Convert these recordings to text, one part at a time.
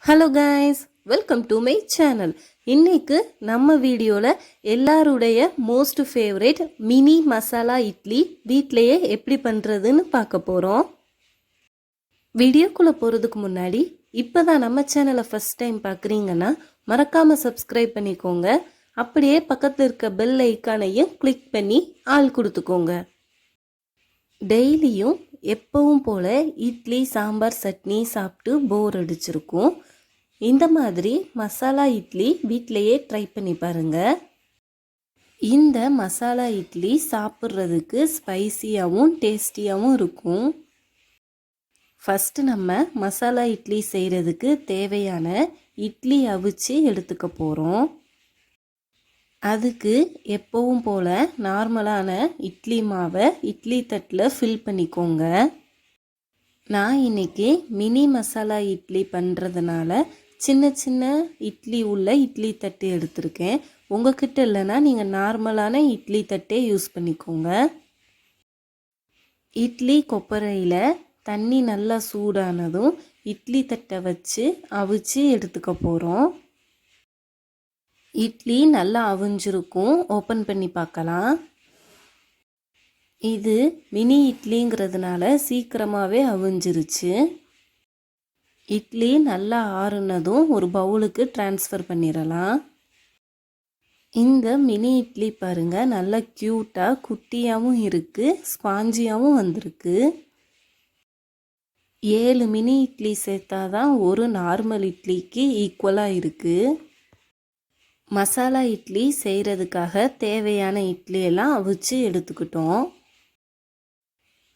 Hello guys, welcome to my channel. இன்னைக்கு நம்ம வீடியோவில் எல்லாருடைய most favourite mini masala idli வீட்டிலையே எப்படி பண்ணுறதுன்னு பார்க்க போகிறோம். வீடியோக்குள்ளே போகிறதுக்கு முன்னாடி இப்போ தான் நம்ம சேனலை ஃபஸ்ட் டைம் பார்க்குறீங்கன்னா மறக்காமல் சப்ஸ்கிரைப் பண்ணிக்கோங்க. அப்படியே பக்கத்தில் இருக்க பெல் ஐக்கானையும் கிளிக் பண்ணி ஆள் கொடுத்துக்கோங்க. டெய்லியும் எப்பவும் போல் இட்லி சாம்பார் சட்னி சாப்பிட்டு போர் அடிச்சிருக்கும். இந்த மாதிரி மசாலா இட்லி வீட்டிலையே ட்ரை பண்ணி பாருங்கள். இந்த மசாலா இட்லி சாப்பிட்றதுக்கு ஸ்பைசியாகவும் டேஸ்டியாகவும் இருக்கும். ஃபஸ்ட்டு நம்ம மசாலா இட்லி செய்கிறதுக்கு தேவையான இட்லி அவிச்சு எடுத்துக்க போகிறோம். அதுக்கு எப்பவும் போல் நார்மலான இட்லி மாவை இட்லி தட்டில் ஃபில் பண்ணிக்கோங்க. நான் இன்றைக்கி மினி மசாலா இட்லி பண்ணுறதுனால சின்ன சின்ன இட்லி உள்ள இட்லி தட்டு எடுத்திருக்கேன். உங்ககிட்ட இல்லைன்னா நீங்கள் நார்மலான இட்லி தட்டே யூஸ் பண்ணிக்கோங்க. இட்லி கொப்பரையில் தண்ணி நல்லா சூடானதும் இட்லி தட்டை வச்சு அவிச்சு எடுத்துக்க போகிறோம். இட்லி நல்லா அவிஞ்சிருக்கும். ஓப்பன் பண்ணி பார்க்கலாம். இது மினி இட்லிங்கிறதுனால சீக்கிரமாகவே அவிஞ்சிருச்சு. இட்லி நல்லா ஆறுனதும் ஒரு பவுலுக்கு ட்ரான்ஸ்ஃபர் பண்ணிடலாம். இந்த மினி இட்லி பாருங்கள், நல்லா க்யூட்டாக குட்டியாகவும் இருக்குது, ஸ்பாஞ்சியாகவும் வந்திருக்கு. 7 மினி இட்லி சேர்த்தா தான் ஒரு நார்மல் இட்லிக்கு ஈக்குவலாக இருக்குது. மசாலா இட்லி செய்கிறதுக்காக தேவையான இட்லியெல்லாம் அவிச்சு எடுத்துக்கிட்டோம்.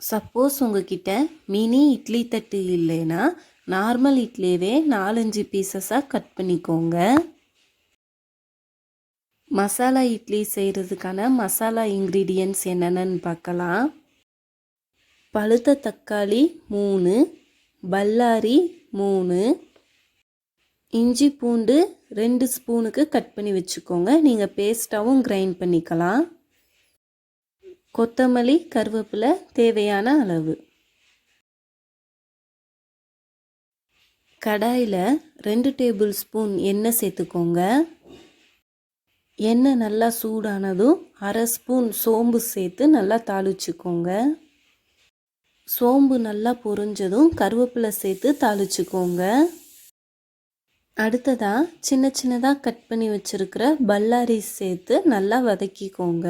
சப்போஸ் உங்ககிட்ட மினி இட்லி தட்டு இல்லைன்னா நார்மல் இட்லியவே 4-5 பீசஸாக கட் பண்ணிக்கோங்க. மசாலா இட்லி செய்கிறதுக்கான மசாலா இன்க்ரீடியன்ட்ஸ் என்னென்னு பார்க்கலாம். பழுத்த தக்காளி 3, பல்லாரி 3, இஞ்சி பூண்டு 2 ஸ்பூனுக்கு கட் பண்ணி வச்சுக்கோங்க. நீங்கள் பேஸ்ட்டாகவும் கிரைண்ட் பண்ணிக்கலாம். கொத்தமல்லி கருவேப்பிலை தேவையான அளவு. கடாயில் 2 டேபிள் ஸ்பூன் எண்ணெய் சேர்த்துக்கோங்க. எண்ணெய் நல்லா சூடானதும் 1/2 ஸ்பூன் சோம்பு சேர்த்து நல்லா தாளிச்சுக்கோங்க. சோம்பு நல்லா பொரிஞ்சதும் கருவேப்பிலை சேர்த்து தாளிச்சுக்கோங்க. அடுத்ததாக சின்ன சின்னதாக கட் பண்ணி வச்சுருக்கிற பல்லாரி சேர்த்து நல்லா வதக்கிக்கோங்க.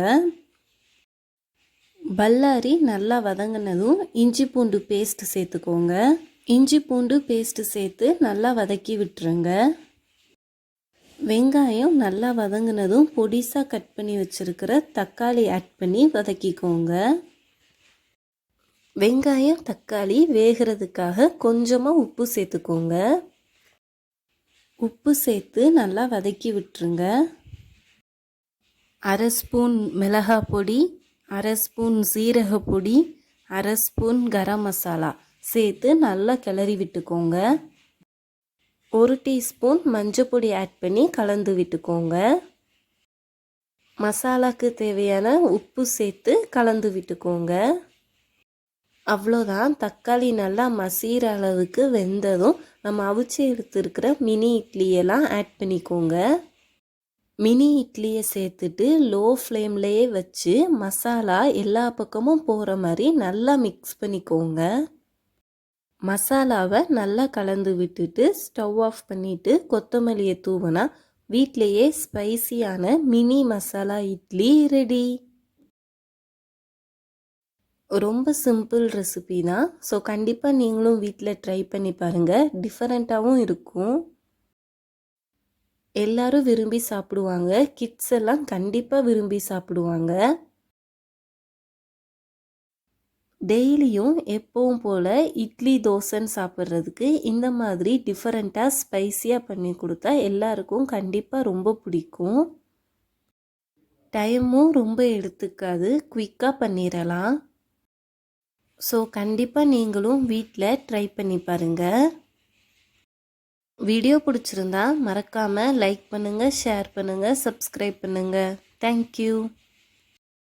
பல்லாரி நல்லா வதங்கினதும் இஞ்சி பூண்டு பேஸ்ட் சேர்த்துக்கோங்க. இஞ்சி பூண்டு பேஸ்ட்டு சேர்த்து நல்லா வதக்கி விட்டுருங்க. வெங்காயம் நல்லா வதங்கினதும் பொடிசாக கட் பண்ணி வச்சுருக்கிற தக்காளி ஆட் பண்ணி வதக்கிக்கோங்க. வெங்காயம் தக்காளி வேகிறதுக்காக கொஞ்சமாக உப்பு சேர்த்துக்கோங்க. உப்பு சேர்த்து நல்லா வதக்கி விட்டுருங்க. 1/2 ஸ்பூன் மிளகாய் பொடி, 1/2 ஸ்பூன் சீரக பொடி, 1/2 ஸ்பூன் கரம் மசாலா சேர்த்து நல்லா கிளறி விட்டுக்கோங்க. 1 டீஸ்பூன் மஞ்சள் பொடி ஆட் பண்ணி கலந்து விட்டுக்கோங்க. மசாலாக்கு தேவையான உப்பு சேர்த்து கலந்து விட்டுக்கோங்க. அவ்வளோதான். தக்காளி நல்லா மசிகிற அளவுக்கு வெந்ததும் நம்ம அவிச்சு எடுத்துருக்கிற மினி இட்லியெல்லாம் ஆட் பண்ணிக்கோங்க. மினி இட்லியை சேர்த்துட்டு லோ ஃப்ளேம்லேயே வச்சு மசாலா எல்லா பக்கமும் போகிற மாதிரி நல்லா மிக்ஸ் பண்ணிக்கோங்க. மசாலாவை நல்லா கலந்து விட்டுட்டு ஸ்டவ் ஆஃப் பண்ணிவிட்டு கொத்தமல்லியை தூவினா வீட்டிலையே ஸ்பைசியான மினி மசாலா இட்லி ரெடி. ரொம்ப சிம்பிள் ரெசிபி தான். ஸோ கண்டிப்பாக நீங்களும் வீட்டில் ட்ரை பண்ணி பாருங்கள். டிஃப்ரெண்ட்டாகவும் இருக்கும். எல்லாரும் விரும்பி சாப்பிடுவாங்க. கிட்ஸ் எல்லாம் கண்டிப்பாக விரும்பி சாப்பிடுவாங்க. டெய்லியும் எப்பவும் போல் இட்லி தோசைன்னு சாப்பிட்றதுக்கு இந்த மாதிரி டிஃப்ரெண்ட்டாக ஸ்பைஸியாக பண்ணி கொடுத்தா எல்லாருக்கும் கண்டிப்பாக ரொம்ப பிடிக்கும். டைமும் ரொம்ப எடுத்துக்காது, குயிக்காக பண்ணிடலாம். ஸோ கண்டிப்பாக நீங்களும் வீட்டில் ட்ரை பண்ணி பாருங்கள். வீடியோ பிடிச்சிருந்தா மறக்காமல் லைக் பண்ணுங்கள், ஷேர் பண்ணுங்கள், சப்ஸ்கிரைப் பண்ணுங்கள். தேங்க்யூ.